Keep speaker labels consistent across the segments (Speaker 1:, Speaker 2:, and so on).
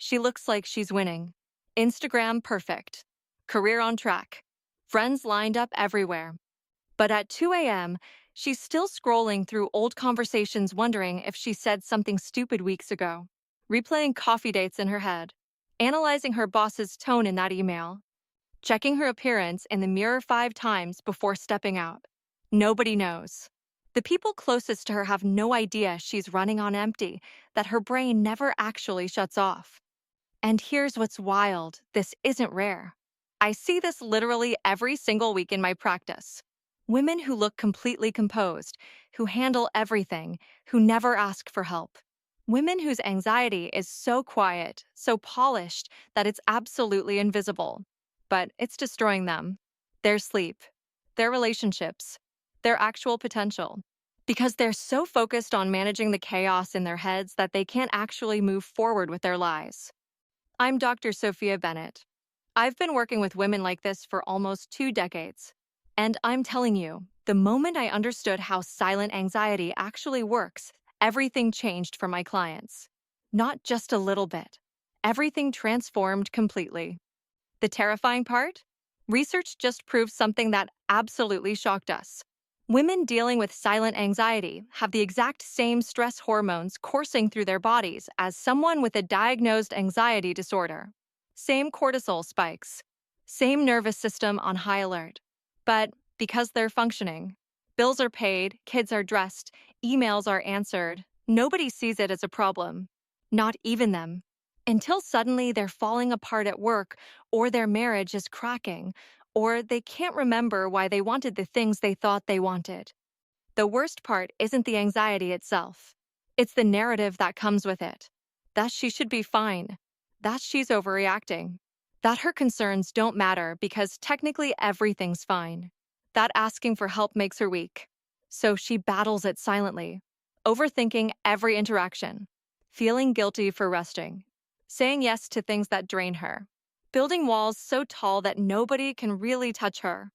Speaker 1: She looks like she's winning. Instagram perfect. Career on track. Friends lined up everywhere. But at 2 a.m., she's still scrolling through old conversations wondering if she said something stupid weeks ago, replaying coffee dates in her head, analyzing her boss's tone in that email, checking her appearance in the mirror 5 times before stepping out. Nobody knows. The people closest to her have no idea she's running on empty, that her brain never actually shuts off. And here's what's wild, this isn't rare. I see this literally every single week in my practice. Women who look completely composed, who handle everything, who never ask for help. Women whose anxiety is so quiet, so polished, that it's absolutely invisible. But it's destroying them. Their sleep, their relationships, their actual potential. Because they're so focused on managing the chaos in their heads that they can't actually move forward with their lives. I'm Dr. Sophia Bennett. I've been working with women like this for almost 2 decades. And I'm telling you, the moment I understood how silent anxiety actually works, everything changed for my clients. Not just a little bit. Everything transformed completely. The terrifying part? Research just proved something that absolutely shocked us. Women dealing with silent anxiety have the exact same stress hormones coursing through their bodies as someone with a diagnosed anxiety disorder. Same cortisol spikes, same nervous system on high alert. But because they're functioning, bills are paid, kids are dressed, emails are answered, nobody sees it as a problem. Not even them. Until suddenly they're falling apart at work, or their marriage is cracking, or they can't remember why they wanted the things they thought they wanted. The worst part isn't the anxiety itself. It's the narrative that comes with it. That she should be fine. That she's overreacting. That her concerns don't matter because technically everything's fine. That asking for help makes her weak. So she battles it silently, overthinking every interaction, feeling guilty for resting, saying yes to things that drain her, building walls so tall that nobody can really touch her.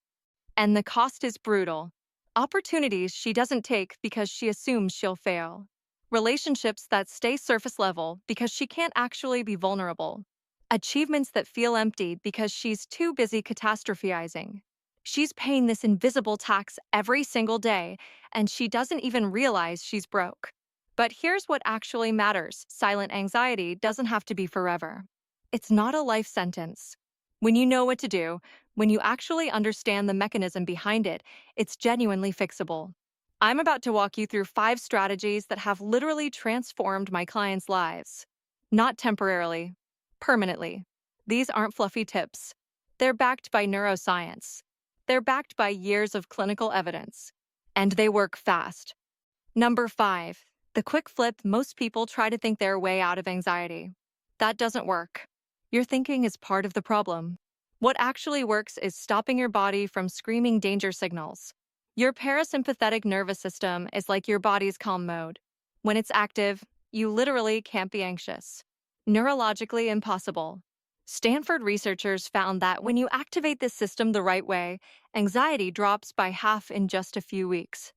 Speaker 1: And the cost is brutal. Opportunities she doesn't take because she assumes she'll fail. Relationships that stay surface level because she can't actually be vulnerable. Achievements that feel empty because she's too busy catastrophizing. She's paying this invisible tax every single day, and she doesn't even realize she's broke. But here's what actually matters. Silent anxiety doesn't have to be forever. It's not a life sentence. When you know what to do, when you actually understand the mechanism behind it, it's genuinely fixable. I'm about to walk you through 5 strategies that have literally transformed my clients' lives. Not temporarily, permanently. These aren't fluffy tips. They're backed by neuroscience. They're backed by years of clinical evidence. And they work fast. Number 5. The quick flip. Most people try to think their way out of anxiety. That doesn't work. Your thinking is part of the problem. What actually works is stopping your body from screaming danger signals. Your parasympathetic nervous system is like your body's calm mode. When it's active, you literally can't be anxious. Neurologically impossible. Stanford researchers found that when you activate this system the right way, anxiety drops by half in just a few weeks.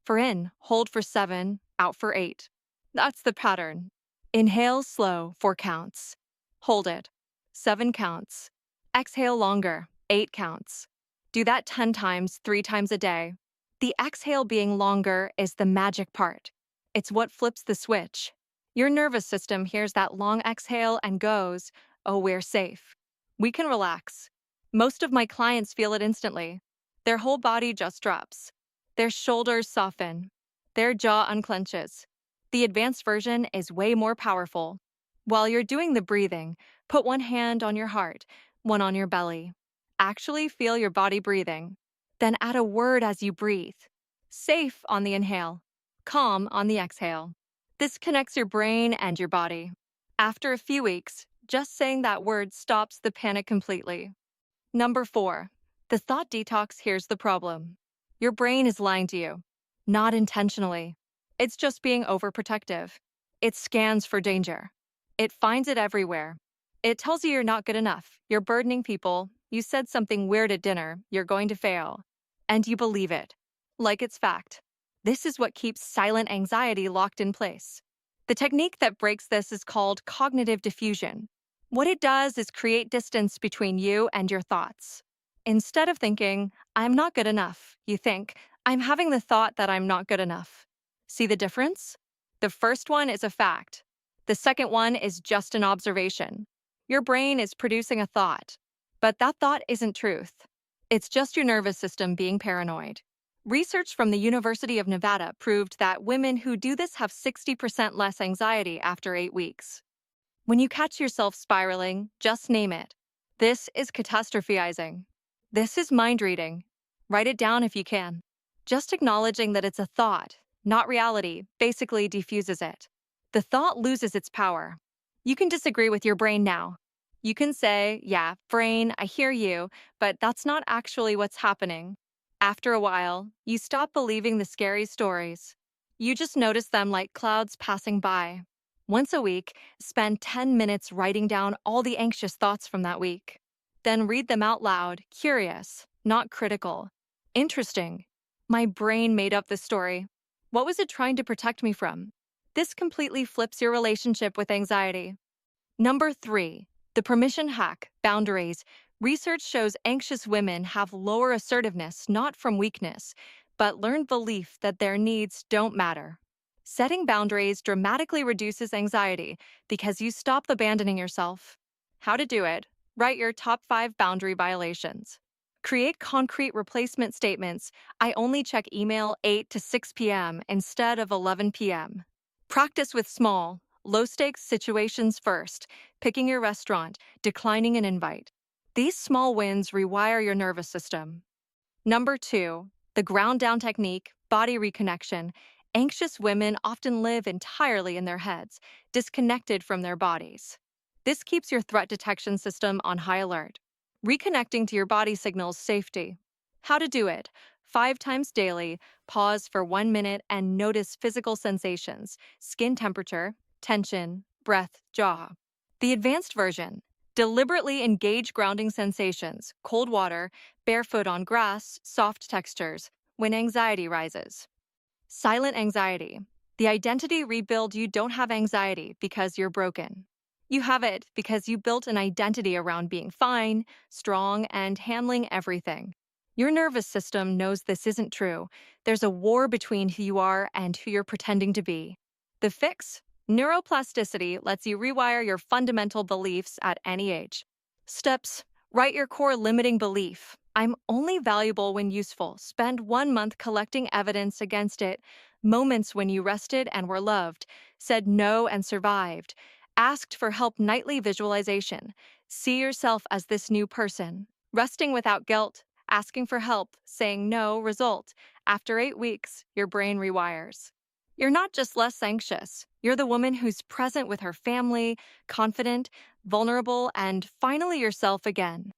Speaker 1: For in, hold for 7, out for 8. That's the pattern. Inhale slow, 4 counts. Hold it. 7 counts. Exhale longer, 8 counts. Do that 10 times, 3 times a day. The exhale being longer is the magic part. It's what flips the switch. Your nervous system hears that long exhale and goes, "Oh, we're safe. We can relax." Most of my clients feel it instantly. Their whole body just drops. Their shoulders soften. Their jaw unclenches. The advanced version is way more powerful. While you're doing the breathing, put one hand on your heart, one on your belly. Actually feel your body breathing. Then add a word as you breathe. Safe on the inhale. Calm on the exhale. This connects your brain and your body. After a few weeks, just saying that word stops the panic completely. Number 4. The thought detox. Here's the problem. Your brain is lying to you. Not intentionally. It's just being overprotective. It scans for danger. It finds it everywhere. It tells you you're not good enough, you're burdening people, you said something weird at dinner, you're going to fail. And you believe it. Like it's fact. This is what keeps silent anxiety locked in place. The technique that breaks this is called cognitive diffusion. What it does is create distance between you and your thoughts. Instead of thinking, I'm not good enough, you think, I'm having the thought that I'm not good enough. See the difference? The first one is a fact. The second one is just an observation. Your brain is producing a thought, but that thought isn't truth. It's just your nervous system being paranoid. Research from the University of Nevada proved that women who do this have 60% less anxiety after 8 weeks. When you catch yourself spiraling, just name it. This is catastrophizing. This is mind reading. Write it down if you can. Just acknowledging that it's a thought, not reality, basically diffuses it. The thought loses its power. You can disagree with your brain now. You can say, yeah, brain, I hear you, but that's not actually what's happening. After a while, you stop believing the scary stories. You just notice them like clouds passing by. Once a week, spend 10 minutes writing down all the anxious thoughts from that week. Then read them out loud, curious, not critical. Interesting. My brain made up this story. What was it trying to protect me from? This completely flips your relationship with anxiety. Number 3, the permission hack, boundaries. Research shows anxious women have lower assertiveness not from weakness, but learned belief that their needs don't matter. Setting boundaries dramatically reduces anxiety because you stop abandoning yourself. How to do it? Write your top 5 boundary violations. Create concrete replacement statements. I only check email 8 to 6 p.m. instead of 11 p.m. Practice with small, low-stakes situations first, picking your restaurant, declining an invite. These small wins rewire your nervous system. Number 2, the ground down technique, body reconnection. Anxious women often live entirely in their heads, disconnected from their bodies. This keeps your threat detection system on high alert. Reconnecting to your body signals safety. How to do it? 5 times daily, pause for 1 minute and notice physical sensations, skin temperature, tension, breath, jaw. The advanced version. Deliberately engage grounding sensations, cold water, barefoot on grass, soft textures, when anxiety rises. Silent anxiety. The identity rebuild. You don't have anxiety because you're broken. You have it because you built an identity around being fine, strong, and handling everything. Your nervous system knows this isn't true. There's a war between who you are and who you're pretending to be. The fix? Neuroplasticity lets you rewire your fundamental beliefs at any age. Steps: write your core limiting belief. I'm only valuable when useful. Spend 1 month collecting evidence against it. Moments when you rested and were loved, said no and survived, asked for help. Nightly visualization. See yourself as this new person. Resting without guilt, asking for help, saying no. Result: after 8 weeks, your brain rewires. You're not just less anxious, you're the woman who's present with her family, confident, vulnerable, and finally yourself again.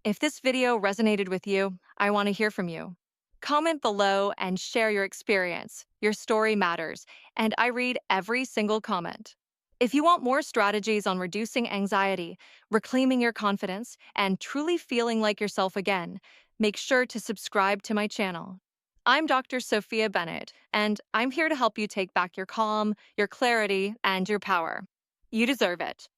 Speaker 1: If this video resonated with you, I want to hear from you. Comment below and share your experience. Your story matters, and I read every single comment. If you want more strategies on reducing anxiety, reclaiming your confidence, and truly feeling like yourself again, make sure to subscribe to my channel. I'm Dr. Sophia Bennett, and I'm here to help you take back your calm, your clarity, and your power. You deserve it.